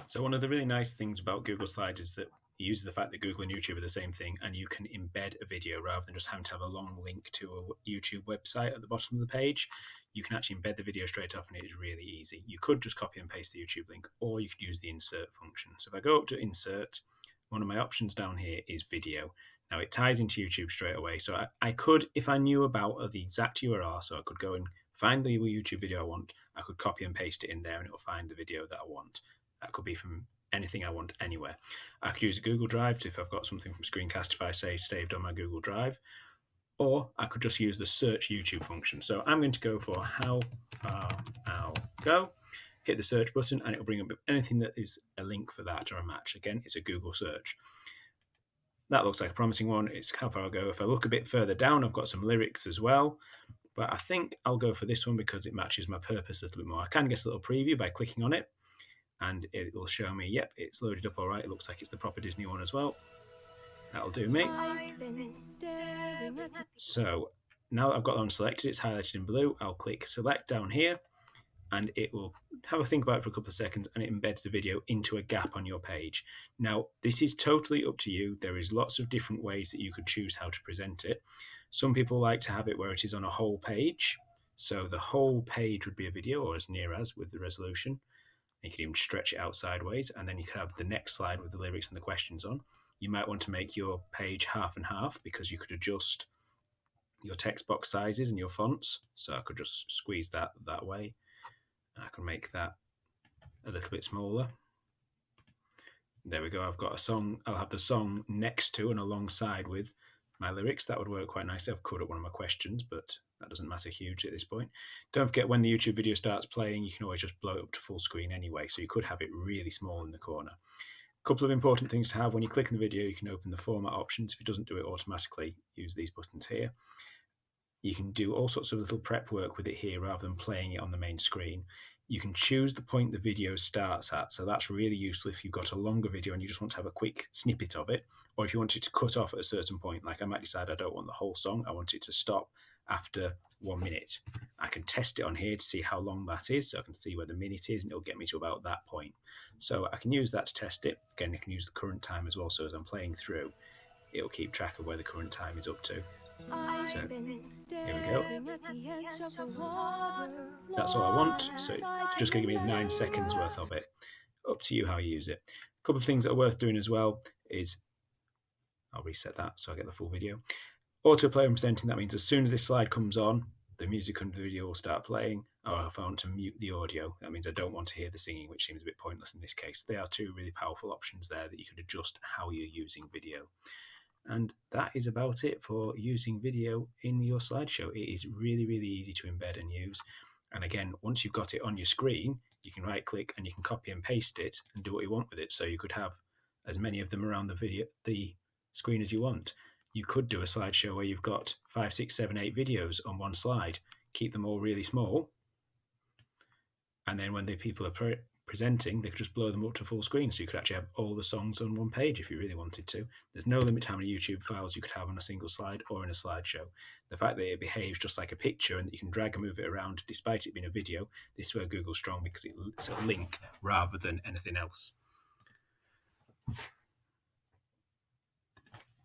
So one of the really nice things about Google Slides is that it uses the fact that Google and YouTube are the same thing, and you can embed a video rather than just having to have a long link to a YouTube website at the bottom of the page. You can actually embed the video straight off, and it is really easy. You could just copy and paste the YouTube link, or you could use the insert function. So if I go up to insert, one of my options down here is video. Now it ties into YouTube straight away. So I could, if I knew about the exact URL, so I could go and find the YouTube video I want, I could copy and paste it in there and it'll find the video that I want. That could be from anything I want anywhere. I could use a Google Drive if I've got something from Screencastify, say, saved on my Google Drive, or I could just use the search YouTube function. So I'm going to go for how far I'll go, hit the search button, and it'll bring up anything that is a link for that or a match. Again, it's a Google search. That looks like a promising one. It's how far I'll go. If I look a bit further down, I've got some lyrics as well. But I think I'll go for this one because it matches my purpose a little bit more. I can get a little preview by clicking on it, and it will show me, yep, it's loaded up all right. It looks like it's the proper Disney one as well. That'll do me. So now that I've got that one selected, it's highlighted in blue. I'll click select down here, and it will have a think about it for a couple of seconds, and it embeds the video into a gap on your page. Now, this is totally up to you. There is lots of different ways that you could choose how to present it. Some people like to have it where it is on a whole page. So the whole page would be a video, or as near as with the resolution. You could even stretch it out sideways, and then you could have the next slide with the lyrics and the questions on. You might want to make your page half and half because you could adjust your text box sizes and your fonts. So I could just squeeze that way. I can make that a little bit smaller. There we go. I've got a song. I'll have the song next to and alongside with my lyrics. That would work quite nicely. I've cut up one of my questions, but that doesn't matter hugely at this point. Don't forget, when the YouTube video starts playing, you can always just blow it up to full screen anyway, so you could have it really small in the corner. A couple of important things to have. When you click on the video, you can open the format options. If it doesn't do it automatically, use these buttons here. You can do all sorts of little prep work with it here rather than playing it on the main screen. You can choose the point the video starts at. So that's really useful if you've got a longer video and you just want to have a quick snippet of it, or if you want it to cut off at a certain point. Like I might decide I don't want the whole song. I want it to stop after 1 minute. I can test it on here to see how long that is. So I can see where the minute is and it'll get me to about that point. So I can use that to test it. Again, I can use the current time as well. So as I'm playing through, it'll keep track of where the current time is up to. So here we go. That's all I want. So it's just going to give me 9 seconds worth of it. Up to you how you use it. A couple of things that are worth doing as well is, I'll reset that so I get the full video. Autoplay and presenting, that means as soon as this slide comes on, the music and the video will start playing. Or if I want to mute the audio, that means I don't want to hear the singing, which seems a bit pointless in this case. They are two really powerful options there that you can adjust how you're using video. And that is about it for using video in your slideshow. It is really, really easy to embed and use. And again, once you've got it on your screen, you can right click and you can copy and paste it and do what you want with it. So you could have as many of them around the screen as you want. You could do a slideshow where you've got 5, 6, 7, 8 videos on one slide, keep them all really small. And then when the people are presenting, they could just blow them up to full screen. So you could actually have all the songs on one page if you really wanted to. There's no limit to how many YouTube files you could have on a single slide or in a slideshow. The fact that it behaves just like a picture and that you can drag and move it around despite it being a video, this is where Google's strong because it's a link rather than anything else.